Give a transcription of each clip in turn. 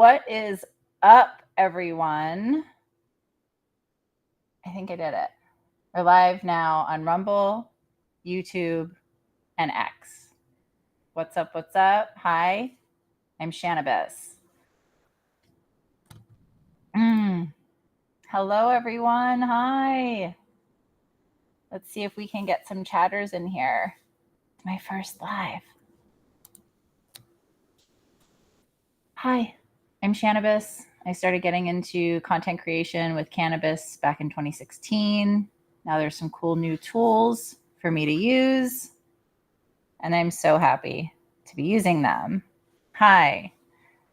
What is up, everyone? I think I did it. We're live now on Rumble, YouTube, and X. What's up? What's up? Hi, I'm Shannabis. Hello, everyone. Hi. Let's see if we can get some chatters in here. It's my first live. Hi, I'm Shannabis. I started getting into content creation with cannabis back in 2016. Now there's some cool new tools for me to use, and I'm so happy to be using them. Hi,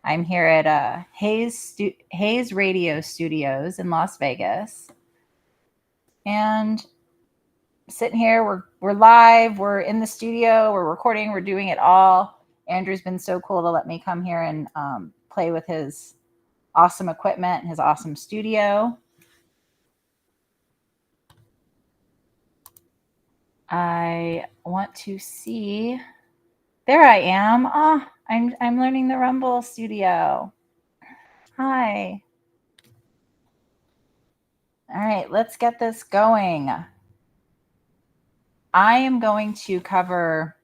I'm here at Hayes Radio Studios in Las Vegas, and sitting here, we're live, we're in the studio, we're recording, we're doing it all. Andrew's been so cool to let me come here and play with his awesome equipment, his awesome studio. I want to see. There I am. Oh, I'm learning the Rumble studio. Hi. All right, let's get this going. I am going to cover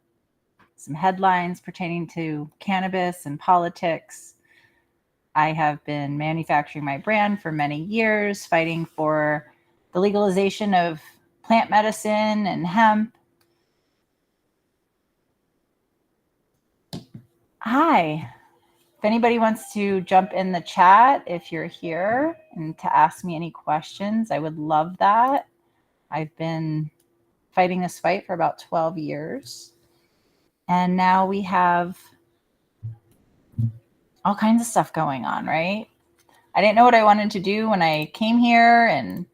some headlines pertaining to cannabis and politics. I have been manufacturing my brand for many years, fighting for the legalization of plant medicine and hemp. Hi. If anybody wants to jump in the chat, if you're here, and to ask me any questions, I would love that. I've been fighting this fight for about 12 years. And now we have all kinds of stuff going on, right? I didn't know what I wanted to do when I came here, and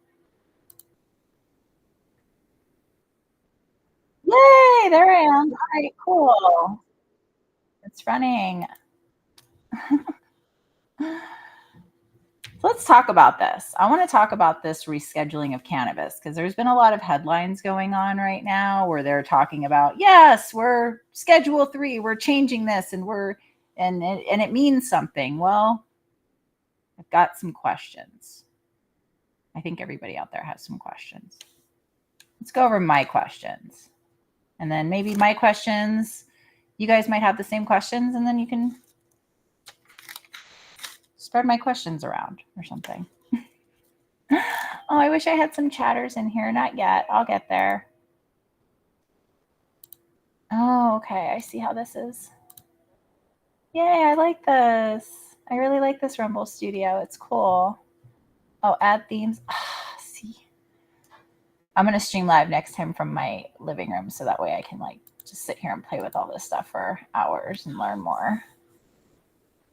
yay, there I am. All right, cool. It's running. Let's talk about this. I want to talk about this rescheduling of cannabis because there's been a lot of headlines going on right now where they're talking about, yes, we're Schedule 3, we're changing this, and it means something. Well, I've got some questions. I think everybody out there has some questions. Let's go over my questions. And then maybe my questions, you guys might have the same questions, and then you can spread my questions around or something. Oh, I wish I had some chatters in here. Not yet. I'll get there. Oh, okay. I see how this is. Yay, I like this. I really like this Rumble studio. It's cool. Oh, add themes. See. I'm going to stream live next time from my living room so that way I can just sit here and play with all this stuff for hours and learn more.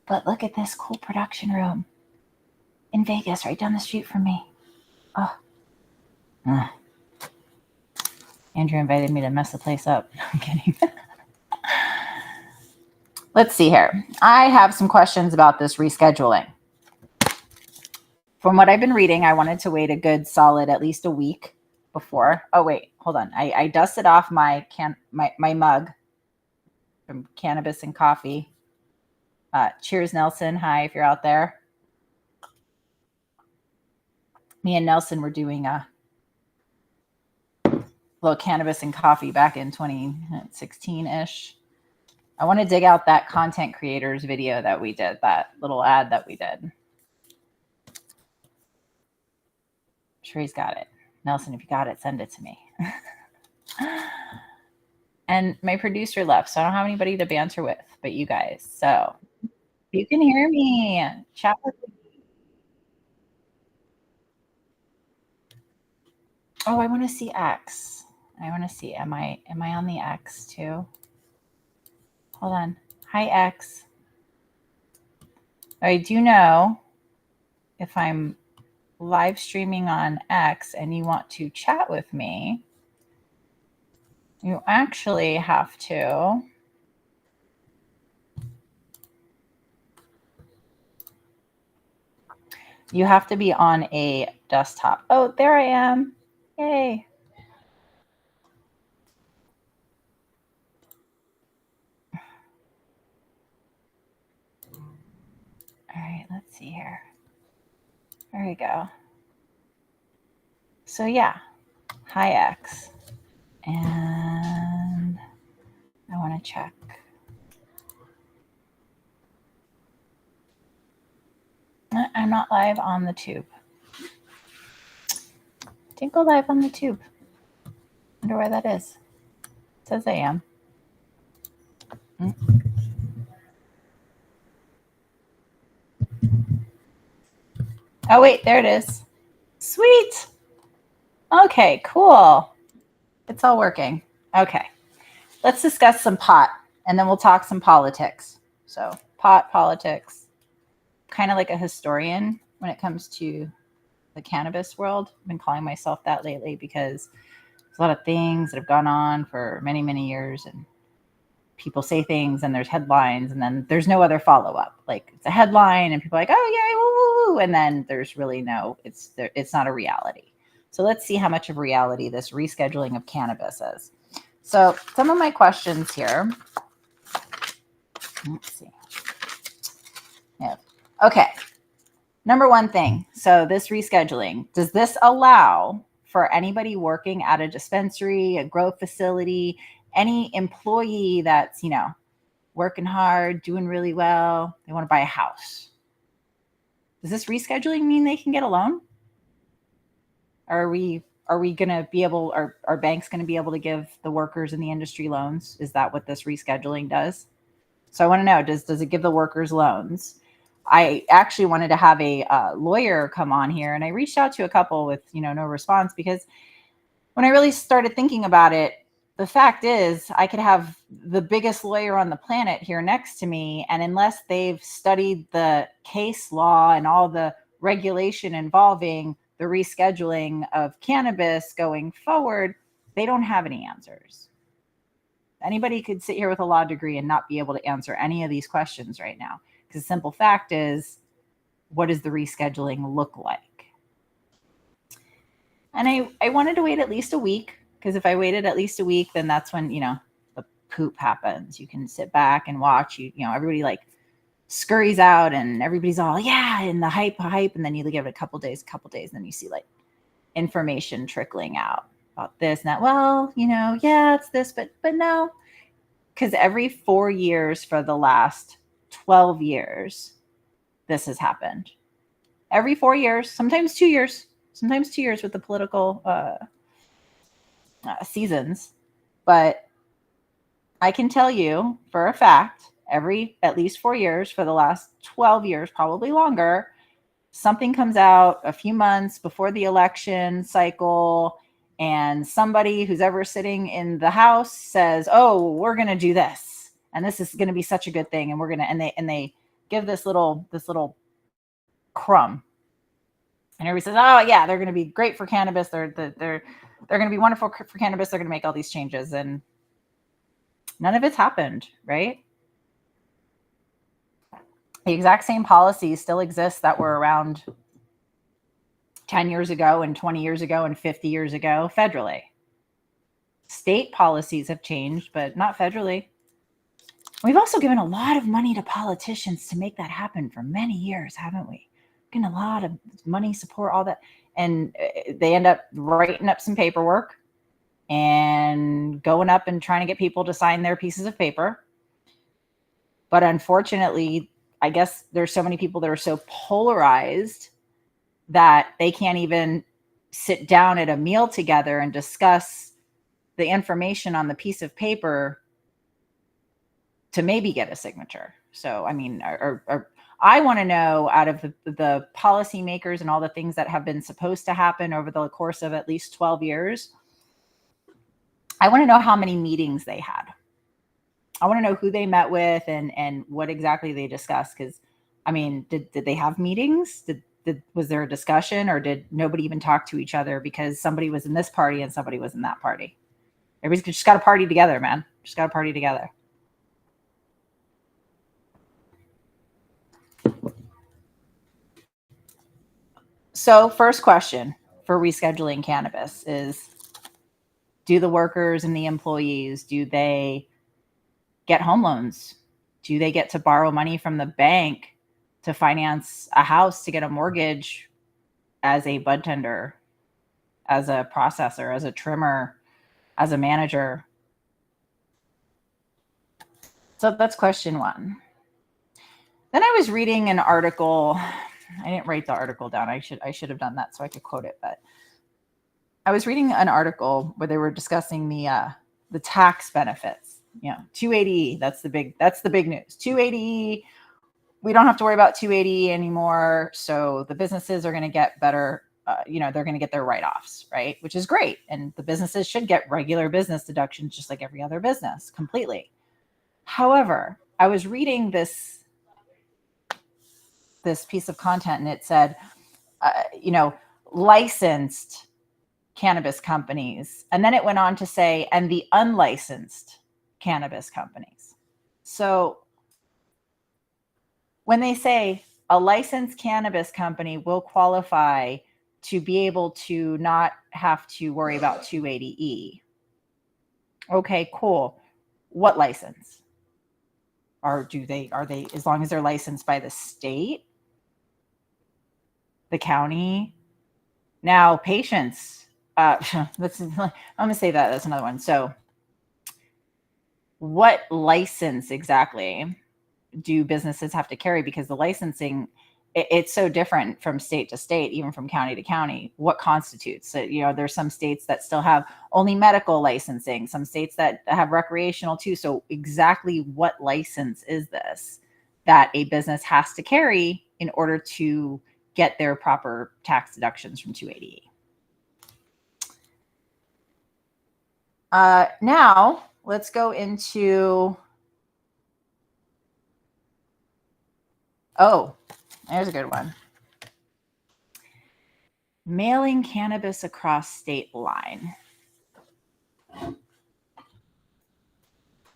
But look at this cool production room in Vegas, right down the street from me. Oh. Andrew invited me to mess the place up. I'm kidding. Let's see here. I have some questions about this rescheduling. From what I've been reading, I wanted to wait a good solid at least a week before. Oh, wait, hold on. I dusted off my mug from Cannabis and Coffee. Cheers, Nelson. Hi, if you're out there. Me and Nelson were doing a little Cannabis and Coffee back in 2016-ish. I want to dig out that content creators video that we did, that little ad that we did. I'm sure he's got it. Nelson, if you got it, send it to me. And my producer left, so I don't have anybody to banter with but you guys. So if you can hear me, chat with me. Oh, I want to see X. I want to see, am I on the X too? Hold on. Hi, X. I do know if I'm live streaming on X and you want to chat with me, you actually have to be on a desktop. Oh, there I am. Yay. All right. see here. There we go. So yeah, hi X. And I want to check. I'm not live on the tube. Didn't go live on the tube. Wonder where that is. It says I am. Oh wait, there it is. Sweet. Okay, cool. It's all working. Okay. Let's discuss some pot and then we'll talk some politics. So pot, politics, kind of like a historian when it comes to the cannabis world. I've been calling myself that lately because there's a lot of things that have gone on for many, many years, and people say things and there's headlines and then there's no other follow-up. Like it's a headline and people are like, oh yay, woo, woo, and then there's really it's not a reality. So let's see how much of reality this rescheduling of cannabis is. So some of my questions here. Let's see. Yeah. Okay. Number one thing. So this rescheduling, does this allow for anybody working at a dispensary, a grow facility, any employee that's, working hard, doing really well, they want to buy a house? Does this rescheduling mean they can get a loan? Are we going to be able, are banks going to be able to give the workers in the industry loans? Is that what this rescheduling does? So I want to know, does it give the workers loans? I actually wanted to have a lawyer come on here, and I reached out to a couple with, no response, because when I really started thinking about it, the fact is I could have the biggest lawyer on the planet here next to me, and unless they've studied the case law and all the regulation involving the rescheduling of cannabis going forward, they don't have any answers. Anybody could sit here with a law degree and not be able to answer any of these questions right now. Because the simple fact is, what does the rescheduling look like? And I wanted to wait at least a week, because if I waited at least a week, then that's when, the poop happens. You can sit back and watch, everybody like scurries out and everybody's all, yeah, and the hype. And then you give it a couple days, and then you see like information trickling out about this and that. Well, yeah, it's this, but no, because every 4 years for the last 12 years, this has happened. Every 4 years, sometimes 2 years with the political seasons. But I can tell you for a fact, at least 4 years for the last 12 years, probably longer, something comes out a few months before the election cycle, and somebody who's ever sitting in the House says, oh, we're going to do this, and this is going to be such a good thing, and we're going to, and they give this little crumb, and everybody says, oh yeah, they're going to be great for cannabis, they're going to be wonderful for cannabis, they're going to make all these changes, and none of it's happened, right? The exact same policies still exist that were around 10 years ago and 20 years ago and 50 years ago federally. State policies have changed, but not federally. We've also given a lot of money to politicians to make that happen for many years, haven't we? Getting a lot of money, support, all that. And they end up writing up some paperwork and going up and trying to get people to sign their pieces of paper. But unfortunately, I guess there's so many people that are so polarized that they can't even sit down at a meal together and discuss the information on the piece of paper to maybe get a signature. So, I mean, I want to know, out of the policymakers and all the things that have been supposed to happen over the course of at least 12 years, I want to know how many meetings they had. I want to know who they met with and what exactly they discussed. Because, I mean, did they have meetings? Was there a discussion, or did nobody even talk to each other because somebody was in this party and somebody was in that party? Everybody's just got to party together, man. Just got to party together. So first question for rescheduling cannabis is, do the workers and the employees, do they get home loans? Do they get to borrow money from the bank to finance a house, to get a mortgage as a bud tender, as a processor, as a trimmer, as a manager. So that's question one. Then I was reading an article. I didn't write the article down. I should have done that so I could quote it. But I was reading an article where they were discussing the tax benefits. 280E. That's the big news. 280E. We don't have to worry about 280E anymore. So the businesses are going to get better. They're going to get their write-offs, right? Which is great. And the businesses should get regular business deductions just like every other business, completely. However, I was reading this piece of content and it said, licensed cannabis companies. And then it went on to say, and the unlicensed cannabis companies. So when they say a licensed cannabis company will qualify to be able to not have to worry about 280E. Okay, cool. What license? Are they, as long as they're licensed by the state, the county? Now, patients, I'm going to say that. That's another one. So what license exactly do businesses have to carry? Because the licensing, it's so different from state to state, even from county to county. What constitutes? So, there's some states that still have only medical licensing, some states that have recreational too. So exactly what license is this that a business has to carry in order to get their proper tax deductions from 280E? Now let's go into, there's a good one. Mailing cannabis across state line.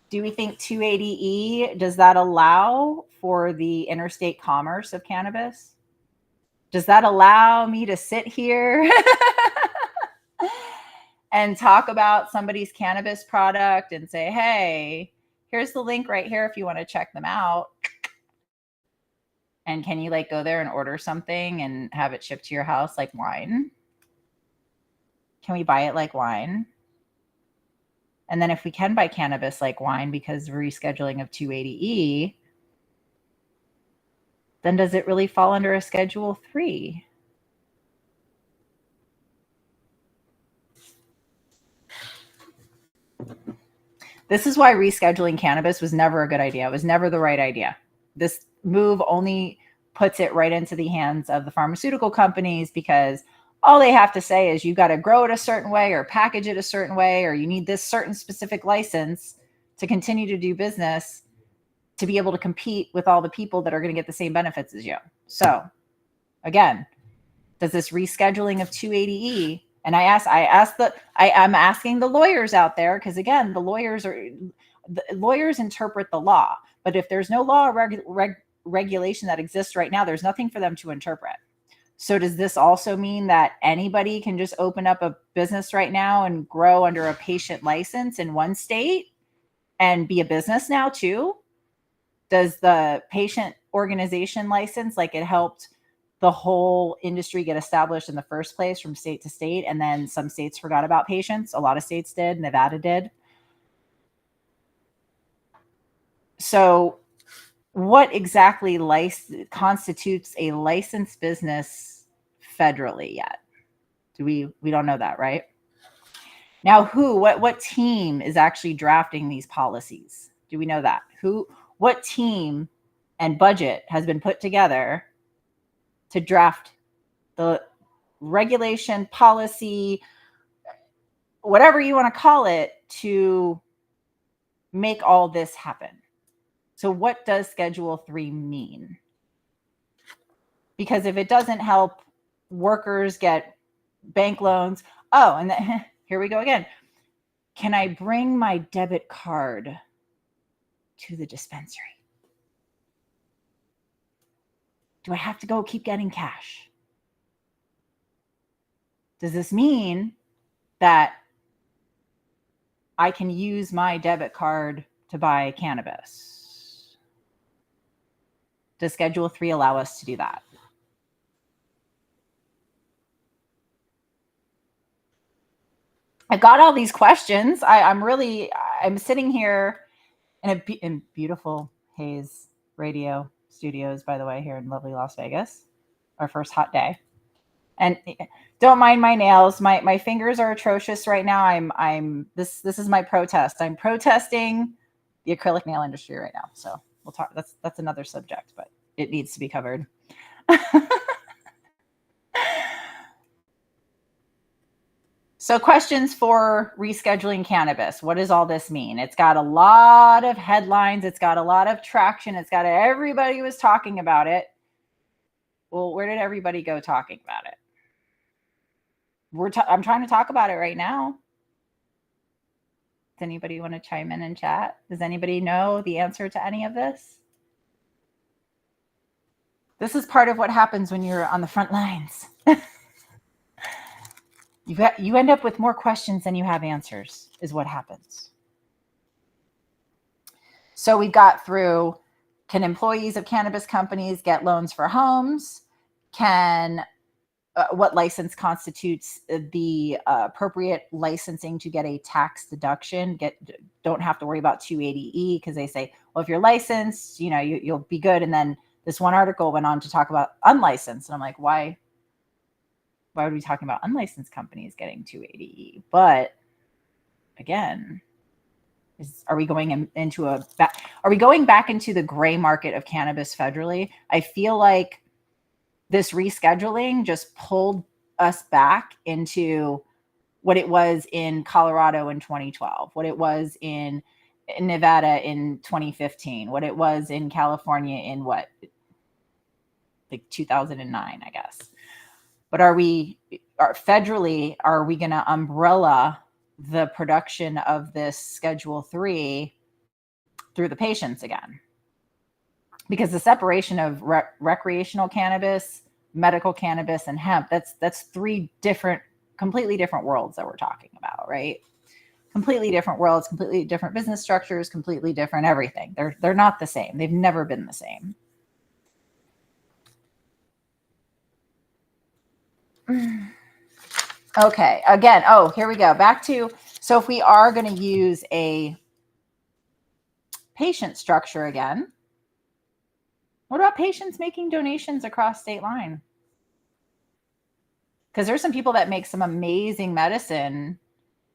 Do we think 280E, does that allow for the interstate commerce of cannabis? Does that allow me to sit here and talk about somebody's cannabis product and say, hey, here's the link right here if you want to check them out? And can you go there and order something and have it shipped to your house like wine? Can we buy it like wine? And then if we can buy cannabis like wine because of rescheduling of 280E, then does it really fall under a Schedule 3? This is why rescheduling cannabis was never a good idea. It was never the right idea. This move only puts it right into the hands of the pharmaceutical companies, because all they have to say is you got to grow it a certain way or package it a certain way, or you need this certain specific license to continue to do business to be able to compete with all the people that are going to get the same benefits as you. So again, does this rescheduling of 280E, and I'm asking the lawyers out there, because again, the lawyers interpret the law, but if there's no law or regulation that exists right now, there's nothing for them to interpret. So does this also mean that anybody can just open up a business right now and grow under a patient license in one state and be a business now too? Does the patient organization license, like it helped the whole industry get established in the first place from state to state, and then some states forgot about patients? A lot of states did. Nevada did. So what exactly constitutes a licensed business federally yet? We don't know that, right? Now, what team is actually drafting these policies? Do we know that? What team and budget has been put together to draft the regulation, policy, whatever you want to call it, to make all this happen? So what does Schedule 3 mean? Because if it doesn't help workers get bank loans, and then, here we go again. Can I bring my debit card to the dispensary? Do I have to go keep getting cash? Does this mean that I can use my debit card to buy cannabis? Does Schedule 3 allow us to do that? I got all these questions. I'm sitting here in beautiful Hayes Radio Studios, by the way, here in lovely Las Vegas, our first hot day. And don't mind my nails. My fingers are atrocious right now. This is my protest. I'm protesting the acrylic nail industry right now. So we'll talk. That's another subject, but it needs to be covered. So questions for rescheduling cannabis. What does all this mean? It's got a lot of headlines. It's got a lot of traction. It's got everybody was talking about it. Well, where did everybody go talking about it? I'm trying to talk about it right now. Does anybody want to chime in and chat? Does anybody know the answer to any of this? This is part of what happens when you're on the front lines. You end up with more questions than you have answers, is what happens. So we got through, can employees of cannabis companies get loans for homes? What license constitutes the appropriate licensing to get a tax deduction? Don't have to worry about 280E because they say, well, if you're licensed, you'll be good. And then this one article went on to talk about unlicensed. And I'm like, why would we be talking about unlicensed companies getting 280E? But again, are we going back into the gray market of cannabis federally? I feel like this rescheduling just pulled us back into what it was in Colorado in 2012, what it was in Nevada in 2015, what it was in California in like 2009, I guess. But federally, are we going to umbrella the production of this Schedule 3 through the patients again? Because the separation of recreational cannabis, medical cannabis, and hemp, that's three completely different worlds that we're talking about, right? Completely different worlds, completely different business structures, completely different everything. They're not the same. They've never been the same. Okay, again, here we go. So if we are going to use a patient structure again, what about patients making donations across state line? Because there's some people that make some amazing medicine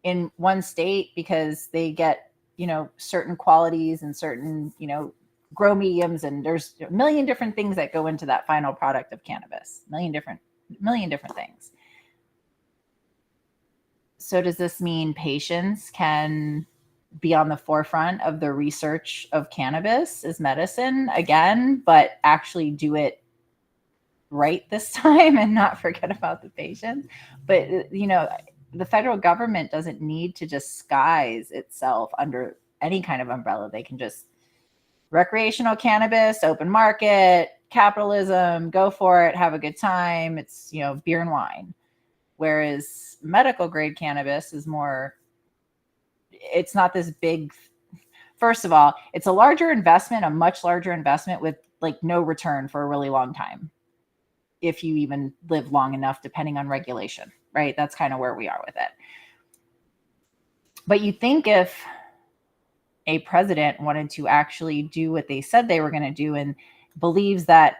in one state because they get, certain qualities and certain, grow mediums, and there's a million different things that go into that final product of cannabis. Million different things. So does this mean patients can be on the forefront of the research of cannabis as medicine again, but actually do it right this time and not forget about the patient? But, the federal government doesn't need to disguise itself under any kind of umbrella. They can just recreational cannabis, open market, capitalism, go for it, have a good time. It's, beer and wine. Whereas medical grade cannabis is more, it's not this big. First of all, it's a much larger investment with like no return for a really long time. If you even live long enough, depending on regulation, right? That's kind of where we are with it. But you think if a president wanted to actually do what they said they were going to do and believes that,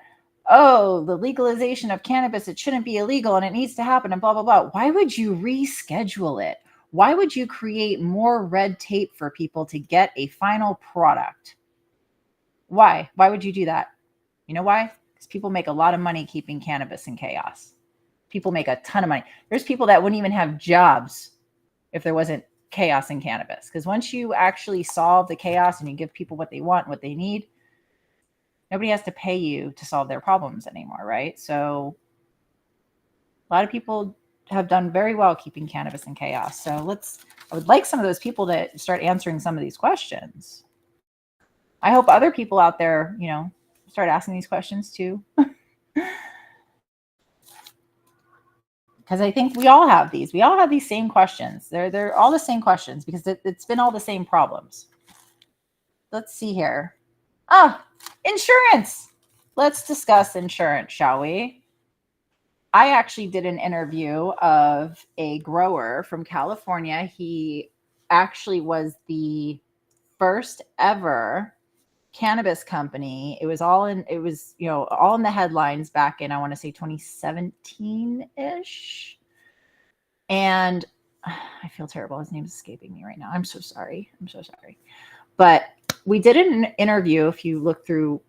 the legalization of cannabis, it shouldn't be illegal and it needs to happen and blah, blah, blah. Why would you reschedule it? Why would you create more red tape for people to get a final product? Why? Why would you do that? You know why? Because people make a lot of money keeping cannabis in chaos. People make a ton of money. There's people that wouldn't even have jobs if there wasn't chaos in cannabis. Because once you actually solve the chaos and you give people what they want, what they need, nobody has to pay you to solve their problems anymore, right? So a lot of people have done very well keeping cannabis in chaos. So I would like some of those people to start answering some of these questions. I hope other people out there, start asking these questions too. Because I think we all have these. We all have these same questions. They're all the same questions because it's been all the same problems. Let's see here. Insurance. let's discuss insurance, shall we? I actually did an interview of a grower from California. He actually was the first ever cannabis company. It was, all in the headlines back in, I want to say 2017-ish. And I feel terrible. His name is escaping me right now. I'm so sorry. But we did an interview. If you look through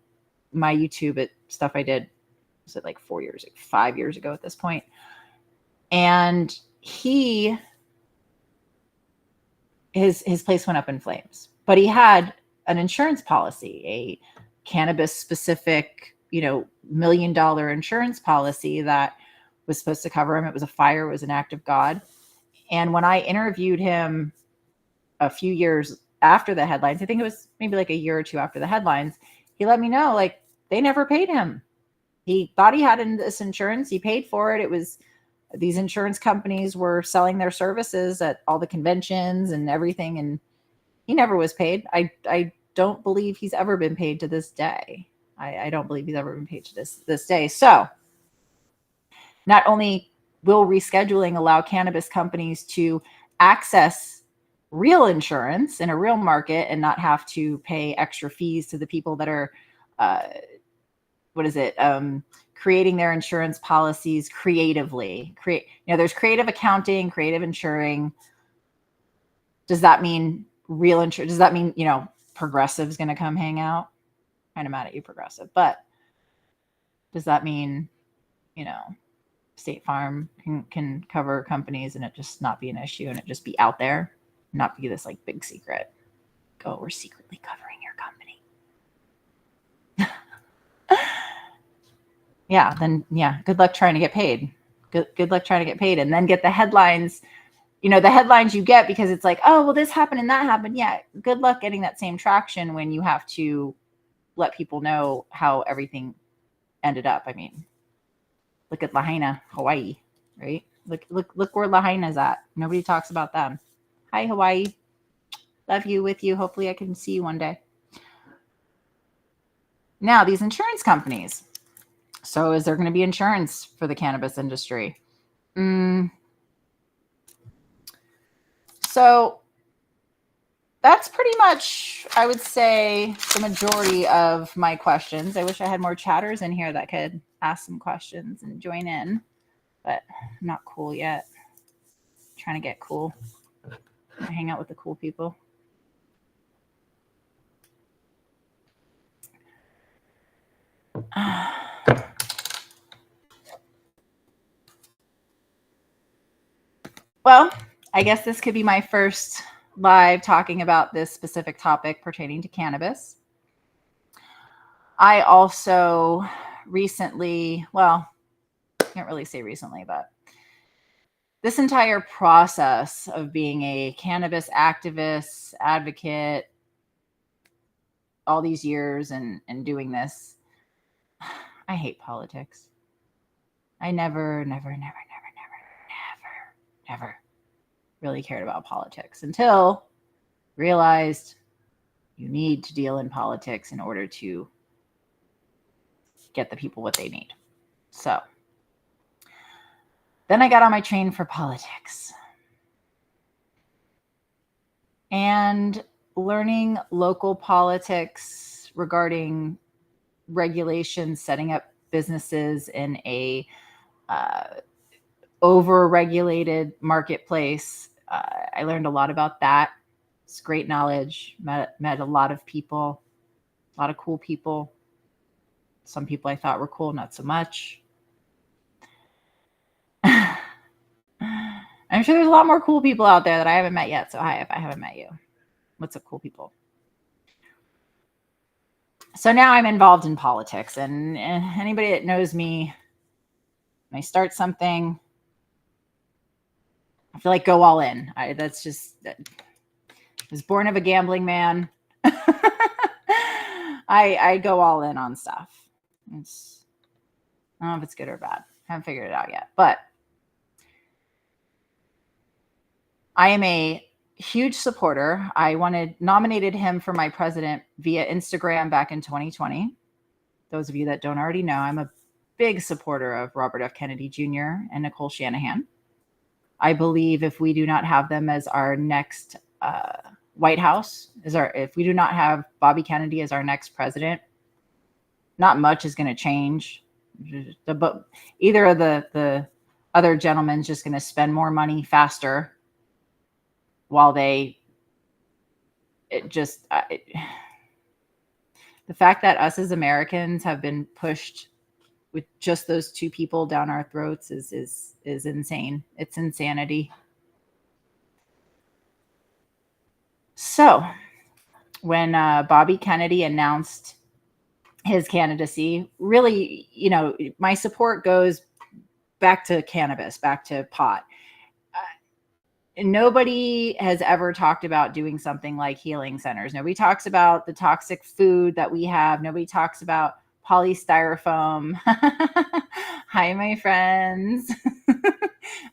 my YouTube at stuff I did, was it like 5 years ago at this point? And his place went up in flames, but he had an insurance policy, a cannabis specific, $1 million insurance policy that was supposed to cover him. It was a fire, it was an act of God. And when I interviewed him a few years after the headlines, I think it was maybe like a year or two after the headlines, he let me know, like, they never paid him. He thought he had this insurance. He paid for it. It was, these insurance companies were selling their services at all the conventions and everything, and he never was paid. I don't believe he's ever been paid to this day. I don't believe he's ever been paid to this day. So not only will rescheduling allow cannabis companies to access real insurance in a real market and not have to pay extra fees to the people that are, creating their insurance policies creatively. There's creative accounting, creative insuring. Does that mean real insurance? Does that mean, Progressive's going to come hang out? Kind of mad at you, Progressive. But does that mean, State Farm can cover companies and it just not be an issue and it just be out there, not be this like big secret? Go, we're secretly covering your company. Good luck trying to get paid. Good luck trying to get paid and then get the headlines. The headlines you get because it's like, oh, well, this happened and that happened. Yeah, good luck getting that same traction when you have to let people know how everything ended up. I mean, look at Lahaina, Hawaii, right? Look where Lahaina's at. Nobody talks about them. Hi, Hawaii. Love you, with you. Hopefully I can see you one day. Now, these insurance companies. So is there going to be insurance for the cannabis industry? So that's pretty much, I would say, the majority of my questions. I wish I had more chatters in here that could ask some questions and join in, but I'm not cool yet. I'm trying to get cool. I hang out with the cool people. Well, I guess this could be my first live talking about this specific topic pertaining to cannabis. I also recently, well, can't really say recently, but this entire process of being a cannabis activist, advocate, all these years and doing this, I hate politics. I never really cared about politics until realized you need to deal in politics in order to get the people what they need. So then I got on my train for politics and learning local politics regarding regulations, setting up businesses in a over-regulated marketplace. I learned a lot about that. It's great knowledge. Met a lot of people, a lot of cool people. Some people I thought were cool, not so much. I'm sure there's a lot more cool people out there that I haven't met yet. So hi, if I haven't met you. What's up, cool people? So now I'm involved in politics, and anybody that knows me, when I start something, I feel like go all in. I was born of a gambling man. I go all in on stuff. I don't know if it's good or bad. I haven't figured it out yet, but I am a huge supporter. I nominated him for my president via Instagram back in 2020. those of you that don't already know, I'm a big supporter of Robert F. Kennedy Jr. and Nicole Shanahan. I believe if we do not have them as our next White House, if we do not have Bobby Kennedy as our next president, not much is going to change. But either of the other gentlemen's just going to spend more money faster while the fact that us as Americans have been pushed with just those two people down our throats is insane. It's insanity. So when Bobby Kennedy announced his candidacy, really, my support goes back to cannabis, back to pot. Nobody has ever talked about doing something like healing centers. Nobody talks about the toxic food that we have. Nobody talks about polystyrofoam. Hi, my friends.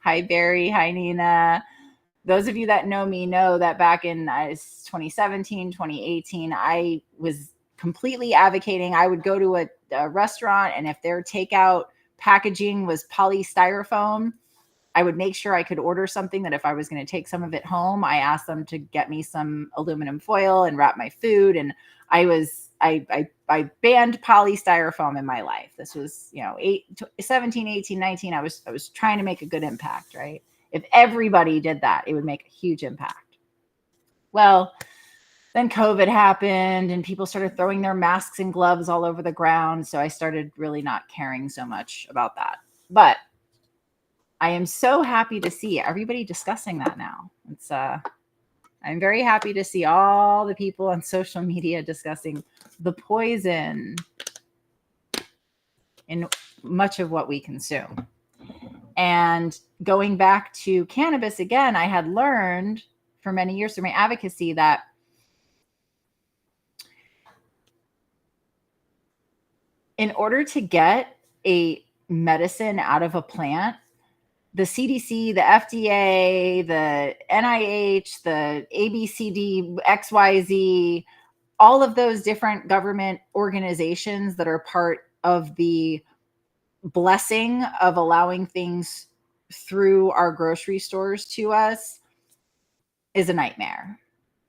Hi, Barry. Hi, Nina. Those of you that know me know that back in 2017, 2018, I was completely advocating. I would go to a restaurant, and if their takeout packaging was polystyrofoam, I would make sure I could order something that if I was going to take some of it home, I asked them to get me some aluminum foil and wrap my food. And I banned polystyrofoam in my life. This was, 17, 18, 19. I was trying to make a good impact, right? If everybody did that, it would make a huge impact. Well, then COVID happened and people started throwing their masks and gloves all over the ground. So I started really not caring so much about that. But I am so happy to see everybody discussing that now. I'm very happy to see all the people on social media discussing the poison in much of what we consume. And going back to cannabis again, I had learned for many years through my advocacy that in order to get a medicine out of a plant, the CDC, the FDA, the NIH, the ABCD, XYZ, all of those different government organizations that are part of the blessing of allowing things through our grocery stores to us is a nightmare.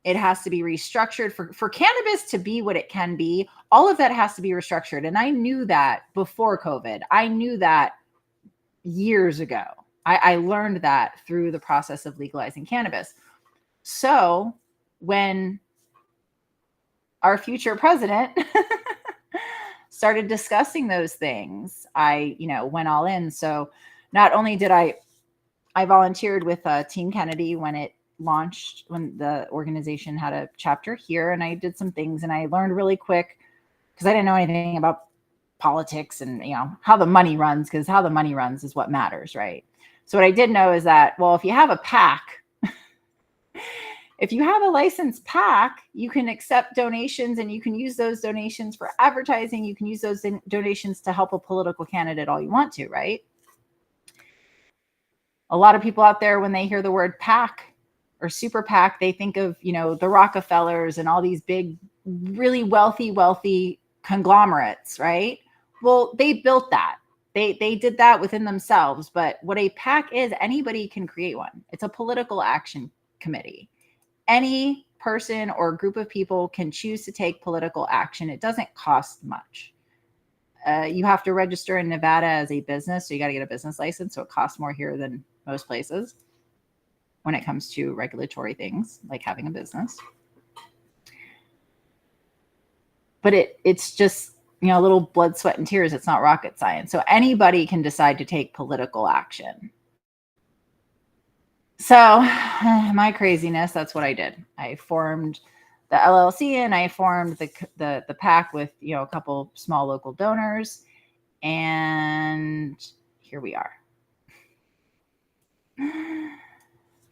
It has to be restructured for cannabis to be what it can be. All of that has to be restructured. And I knew that before COVID. I knew that years ago. I learned that through the process of legalizing cannabis. So when our future president started discussing those things, I, went all in. So not only did I volunteered with Team Kennedy when it launched, when the organization had a chapter here, and I did some things and I learned really quick because I didn't know anything about politics and, how the money runs, because how the money runs is what matters, right? So what I did know is that, well, if you have a PAC, if you have a licensed PAC, you can accept donations and you can use those donations for advertising. You can use those donations to help a political candidate all you want to, right? A lot of people out there, when they hear the word PAC or super PAC, they think of, the Rockefellers and all these big, really wealthy conglomerates, right? Well, they built that. They did that within themselves. But what a PAC is, anybody can create one. It's a political action committee. Any person or group of people can choose to take political action. It doesn't cost much. You have to register in Nevada as a business, so you got to get a business license. So it costs more here than most places when it comes to regulatory things like having a business. But it's just, a little blood, sweat, and tears. It's not rocket science. So anybody can decide to take political action. So my craziness, that's what I did. I formed the LLC and I formed the PAC with, a couple small local donors. And here we are.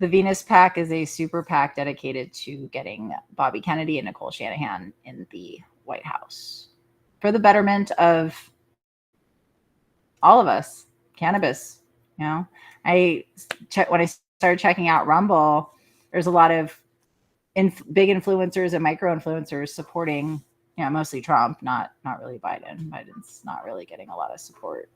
The Venus PAC is a super PAC dedicated to getting Bobby Kennedy and Nicole Shanahan in the White House for the betterment of all of us. Cannabis, when I started checking out Rumble, there's a lot of big influencers and micro influencers supporting mostly Trump, not really Biden. Biden's not really getting a lot of support.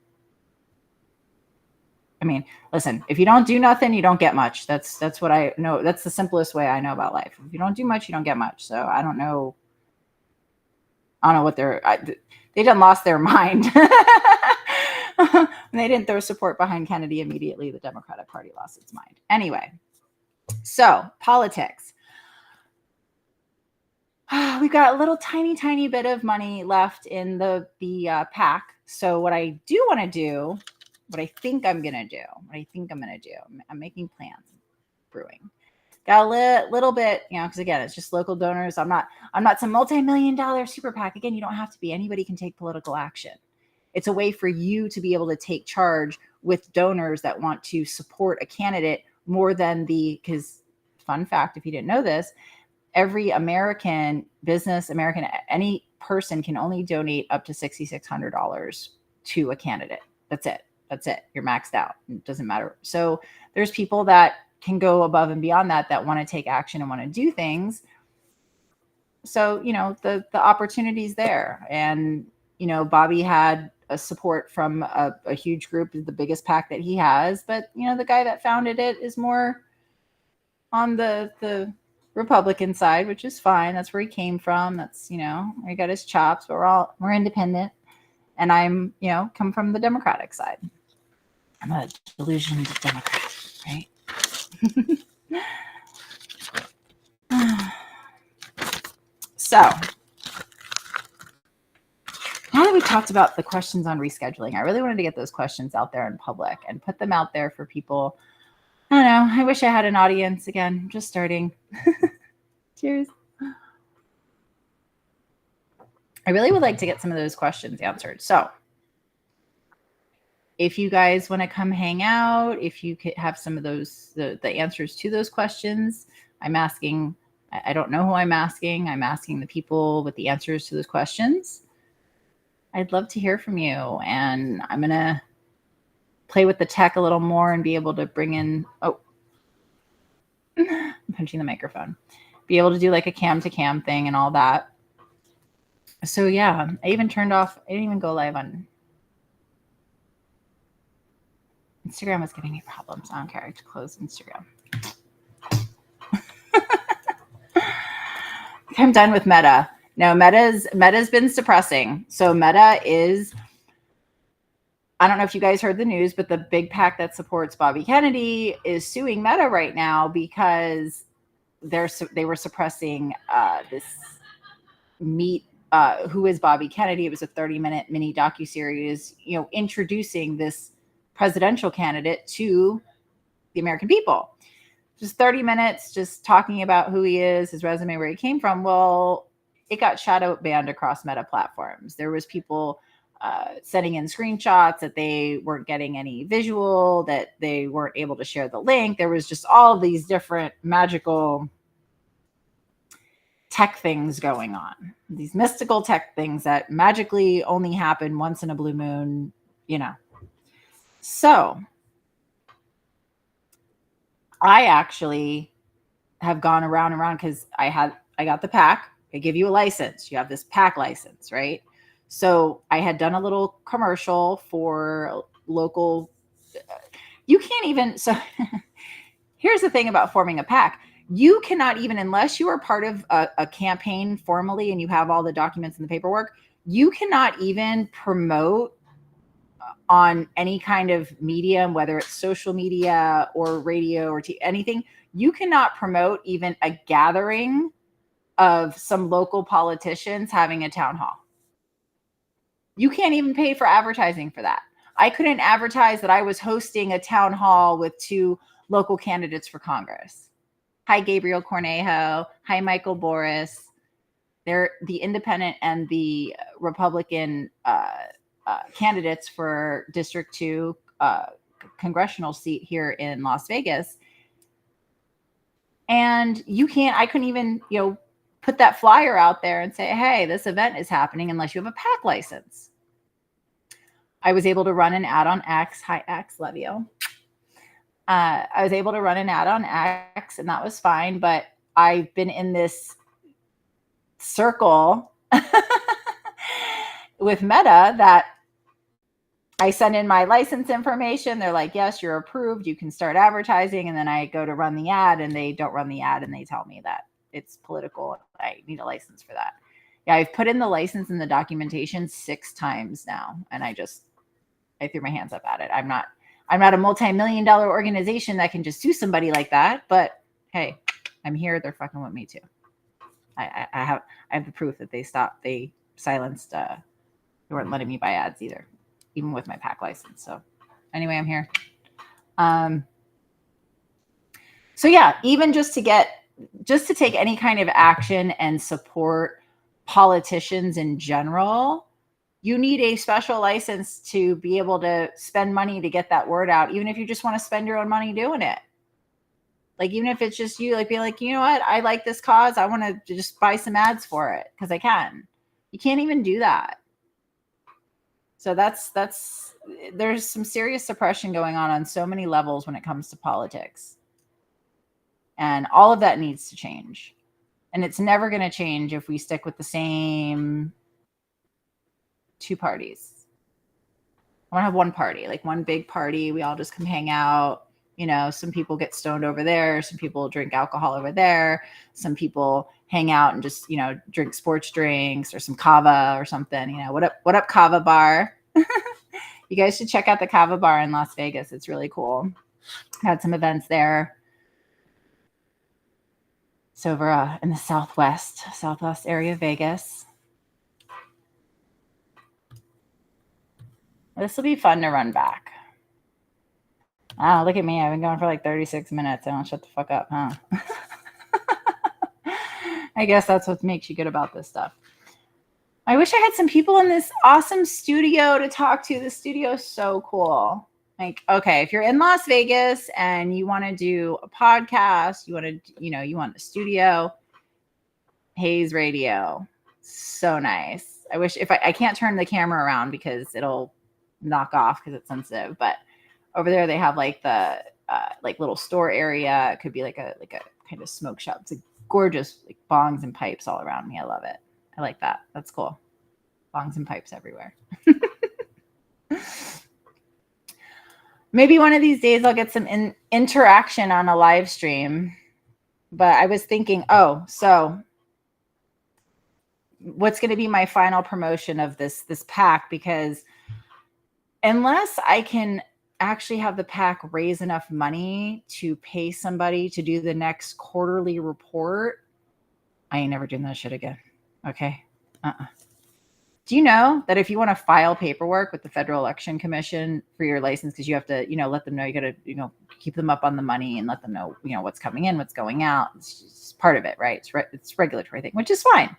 I mean, listen, if you don't do nothing, you don't get much. That's what I know. That's the simplest way I know about life. If you don't do much, you don't get much. So I don't know. I don't know what they done lost their mind. They didn't throw support behind Kennedy immediately. The Democratic Party lost its mind. Anyway, so politics. We've got a little tiny bit of money left in the PAC. So what I do want to do, what I think I'm going to do, I'm making plans, brewing. Got a little bit, because again, it's just local donors. I'm not some multi-million-dollar super PAC. Again, you don't have to be. Anybody can take political action. It's a way for you to be able to take charge with donors that want to support a candidate more than because fun fact, if you didn't know this, every American business, any person can only donate up to $6,600 to a candidate. That's it. You're maxed out. It doesn't matter. So there's people that can go above and beyond that want to take action and want to do things. So, the opportunity's there. And, Bobby had a support from a huge group, the biggest PAC that he has. But, the guy that founded it is more on the Republican side, which is fine. That's where he came from. That's, where he got his chops. But we're independent. And I'm, come from the Democratic side. I'm a delusioned Democrat, right? So now that we've talked about the questions on rescheduling, I really wanted to get those questions out there in public and put them out there for people. I don't know. I wish I had an audience again, just starting. Cheers. I really would like to get some of those questions answered. So if you guys want to come hang out, if you could have some of those, the answers to those questions, I'm asking, I don't know who I'm asking the people with the answers to those questions. I'd love to hear from you. And I'm going to play with the tech a little more and be able to bring in, I'm punching the microphone, be able to do like a cam to cam thing and all that. So yeah, I even turned off, I didn't even go live on Instagram. Was giving me problems. I don't care. I have to close Instagram. I'm done with Meta. No, Meta's been suppressing. So Meta is, I don't know if you guys heard the news, but the big PAC that supports Bobby Kennedy is suing Meta right now because they were suppressing this Meet Who is Bobby Kennedy. It was a 30-minute mini docuseries, introducing this presidential candidate to the American people. Just 30 minutes, just talking about who he is, his resume, where he came from. Well, it got shadow banned across Meta platforms. There was people sending in screenshots that they weren't getting any visual, that they weren't able to share the link. There was just all of these different magical tech things going on. These mystical tech things that magically only happen once in a blue moon, So I actually have gone around and around because I got the PAC. They give you a license. You have this PAC license, right? So I had done a little commercial for local. You can't even. So here's the thing about forming a PAC. You cannot even, unless you are part of a campaign formally and you have all the documents and the paperwork, you cannot even promote on any kind of medium, whether it's social media or radio or anything. You cannot promote even a gathering of some local politicians having a town hall. You can't even pay for advertising for that. I couldn't advertise that I was hosting a town hall with 2 local candidates for Congress. Hi, Gabriel Cornejo. Hi, Michael Boris. They're the independent and the Republican candidates for District 2 congressional seat here in Las Vegas. And I couldn't even, put that flyer out there and say, hey, this event is happening unless you have a PAC license. I was able to run an ad on X. Hi, X, love you. I was able to run an ad on X, and that was fine. But I've been in this circle with Meta that I send in my license information. They're like, yes, you're approved. You can start advertising. And then I go to run the ad and they don't run the ad and they tell me that it's political. I need a license for that. Yeah, I've put in the license and the documentation 6 times now. And I threw my hands up at it. I'm not a multi-million-dollar organization that can just sue somebody like that. But hey, I'm here. They're fucking with me too. I have the proof that they silenced, they weren't letting me buy ads either, even with my PAC license. So anyway, I'm here. So yeah, even just to take any kind of action and support politicians in general, you need a special license to be able to spend money to get that word out, even if you just want to spend your own money doing it. Like, even if it's just you, like, being like, you know what, I like this cause. I want to just buy some ads for it because I can. You can't even do that. So there's some serious suppression going on so many levels when it comes to politics. And all of that needs to change. And it's never going to change if we stick with the same 2 parties. I want to have one party, like one big party. We all just come hang out. You know, some people get stoned over there. Some people drink alcohol over there. Some people hang out and just, drink sports drinks or some kava or something. What up, kava bar? You guys should check out the kava bar in Las Vegas. It's really cool. Had some events there. It's over in the southwest area of Vegas. This will be fun to run back. Oh, look at me. I've been going for like 36 minutes. I don't shut the fuck up, huh? I guess that's what makes you good about this stuff. I wish I had some people in this awesome studio to talk to. The studio is so cool. Like, okay, if you're in Las Vegas and you want to do a podcast, you want a studio, Hayes Radio. So nice. I wish I can't turn the camera around because it'll knock off because it's sensitive, but over there they have like the like little store area. It could be like a kind of smoke shop. It's a gorgeous, like, bongs and pipes all around me. I love it. I like that. That's cool. Bongs and pipes everywhere. Maybe one of these days I'll get some interaction on a live stream. But I was thinking, so what's going to be my final promotion of this PAC? Because unless I can actually have the PAC raise enough money to pay somebody to do the next quarterly report, I ain't never doing that shit again. Okay. Do you know that if you want to file paperwork with the Federal Election Commission for your license, because you have to, let them know, you got to, keep them up on the money and let them know, what's coming in, what's going out. It's just part of it, right? It's regulatory thing, which is fine.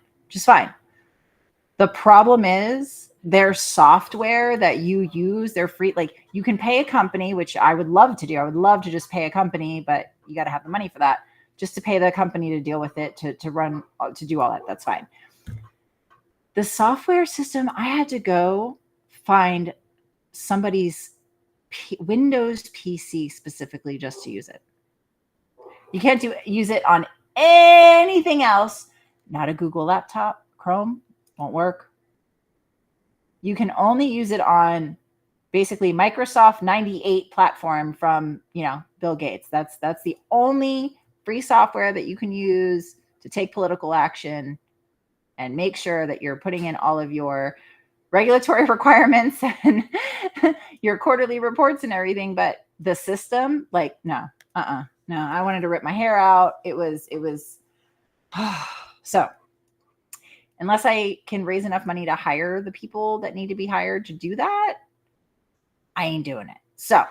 The problem is their software that you use, they're free. Like, you can pay a company, which I would love to do. I would love to just pay a company, but you got to have the money for that, just to pay the company to deal with it, to run, to do all that. That's fine. The software system, I had to go find somebody's Windows PC specifically just to use it. You can't use it on anything else. Not a Google laptop. Chrome won't work. You can only use it on basically Microsoft 98 platform from, Bill Gates. That's the only free software that you can use to take political action and make sure that you're putting in all of your regulatory requirements and your quarterly reports and everything. But the system, like, no, I wanted to rip my hair out. It was so unless I can raise enough money to hire the people that need to be hired to do that, I ain't doing it. So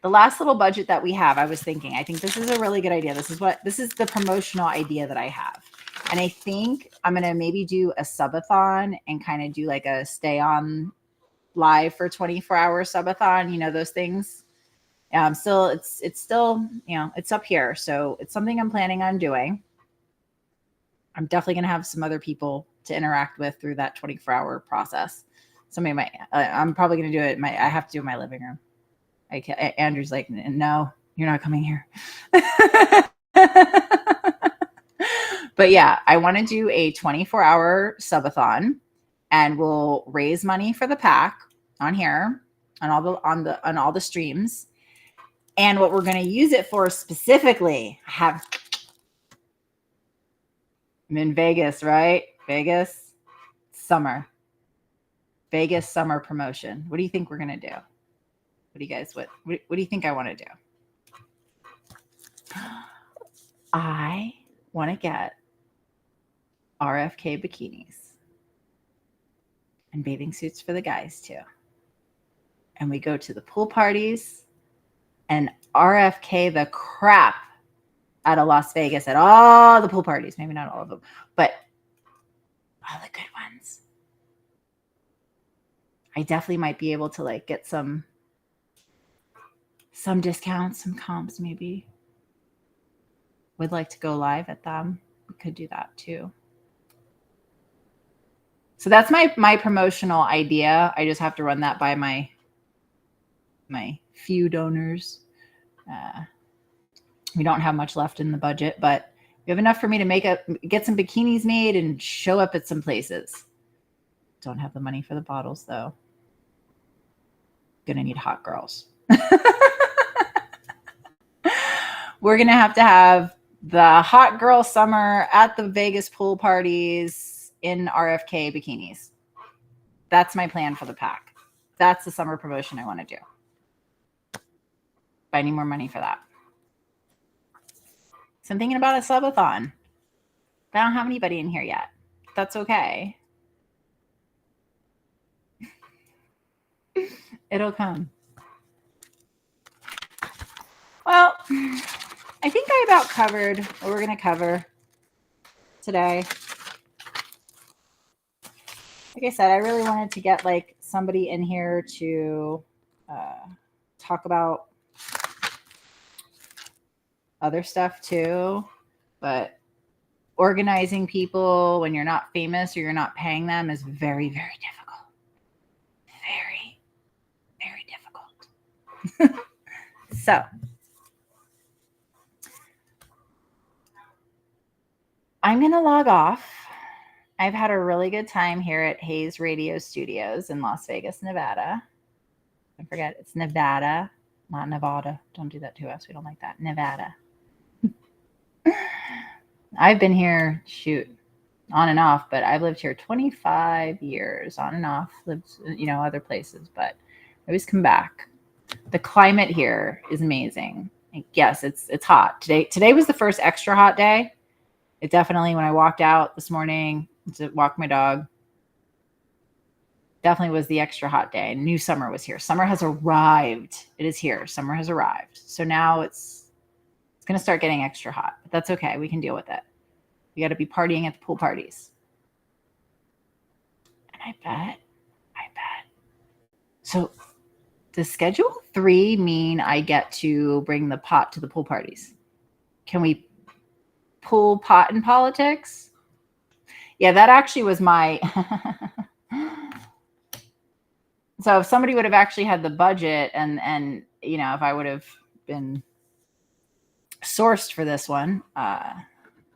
the last little budget that we have, I was thinking, I think this is a really good idea. This is the promotional idea that I have. And I think I'm going to maybe do a subathon and kind of do like a stay on live for 24-hour subathon, those things. It's still, it's up here. So it's something I'm planning on doing. I'm definitely going to have some other people to interact with through that 24-hour process. Somebody might, I'm probably going to do it. I have to do it in my living room. Andrew's like, no, you're not coming here. But yeah, I want to do a 24-hour subathon, and we'll raise money for the pack on here, on all the streams. And what we're going to use it for specifically, I'm in Vegas, right? Vegas summer promotion. What do you think we're going to do? What do you think I want to do? I want to get RFK bikinis and bathing suits for the guys too. And we go to the pool parties and RFK the crap out of Las Vegas at all the pool parties. Maybe not all of them, but all the good ones. I definitely might be able to like get some discounts, some comps maybe. Would like to go live at them. We could do that too. So that's my promotional idea. I just have to run that by my few donors. We don't have much left in the budget, but we have enough for me to get some bikinis made and show up at some places. Don't have the money for the bottles though. Gonna need hot girls. We're gonna have to have the hot girl summer at the Vegas pool parties in RFK bikinis. That's my plan for the pack. That's the summer promotion I want to do. But I need more money for that. So I'm thinking about a subathon. But I don't have anybody in here yet. That's okay. It'll come. Well, I think I about covered what we're going to cover today. Like I said, I really wanted to get like somebody in here to talk about other stuff too, but organizing people when you're not famous or you're not paying them is very, very difficult. Very, very difficult. So I'm going to log off. I've had a really good time here at Hayes Radio Studios in Las Vegas, Nevada. Don't forget, it's Nevada, not Nevada. Don't do that to us. We don't like that. Nevada. I've been here, on and off, but I've lived here 25 years, on and off. Lived, other places, but I always come back. The climate here is amazing. Yes, it's hot. Today was the first extra hot day. It definitely, when I walked out this morning to walk my dog, definitely was the extra hot day. I knew summer was here. Summer has arrived. It is here. Summer has arrived. So now it's going to start getting extra hot, but that's okay. We can deal with it. We got to be partying at the pool parties. And I bet. So does Schedule 3 mean I get to bring the pot to the pool parties? Can we pull pot in politics? Yeah, that actually was my... So if somebody would have actually had the budget and if I would have been sourced for this one,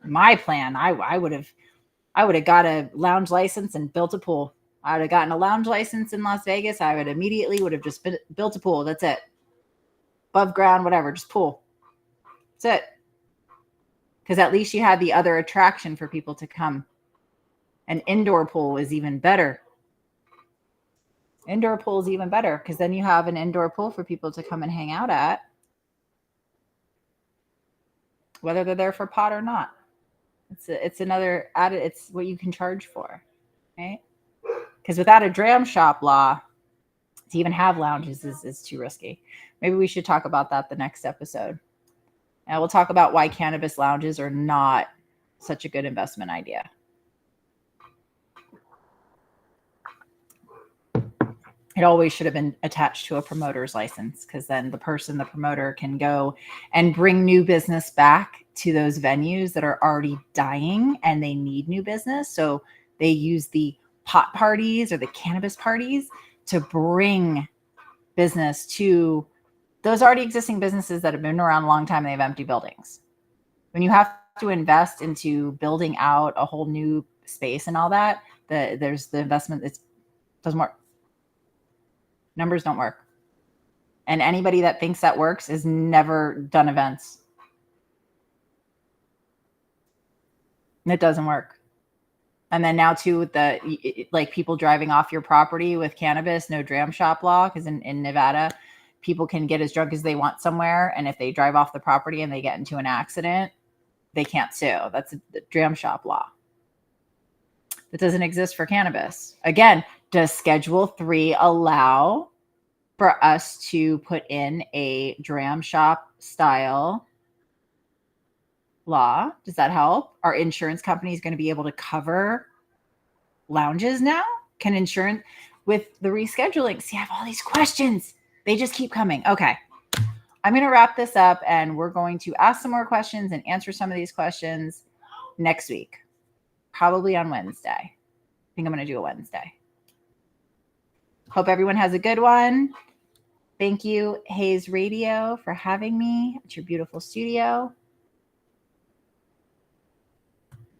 my plan, I would have got a lounge license and built a pool. I would have gotten a lounge license in Las Vegas. I would immediately would have just built a pool. That's it. Above ground, whatever, just pool. That's it. Because at least you had the other attraction for people to come. An indoor pool is even better. Indoor pool is even better because then you have an indoor pool for people to come and hang out at, whether they're there for pot or not. It's another added. It's what you can charge for, right? Because without a dram shop law, to even have lounges is too risky. Maybe we should talk about that the next episode. And we'll talk about why cannabis lounges are not such a good investment idea. It always should have been attached to a promoter's license because then the promoter can go and bring new business back to those venues that are already dying and they need new business. So they use the pot parties or the cannabis parties to bring business to those already existing businesses that have been around a long time and they have empty buildings. When you have to invest into building out a whole new space and all that. There's the investment. It doesn't work. Numbers don't work. And anybody that thinks that works has never done events. It doesn't work. And then now too, with the like people driving off your property with cannabis, no dram shop law, because in Nevada, people can get as drunk as they want somewhere, and if they drive off the property and they get into an accident, they can't sue. That's the dram shop law. That doesn't exist for cannabis. Again, does Schedule 3 allow for us to put in a dram shop style law? Does that help? Are insurance companies going to be able to cover lounges now? Can insurance, with the rescheduling? See, I have all these questions. They just keep coming. Okay. I'm going to wrap this up, and we're going to ask some more questions and answer some of these questions next week, probably on Wednesday. I think I'm going to do a Wednesday. Hope everyone has a good one. Thank you, Hayes Radio, for having me at your beautiful studio.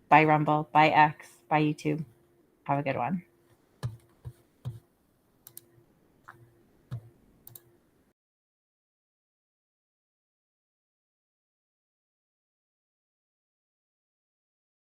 Bye, Rumble. Bye, X. Bye, YouTube. Have a good one.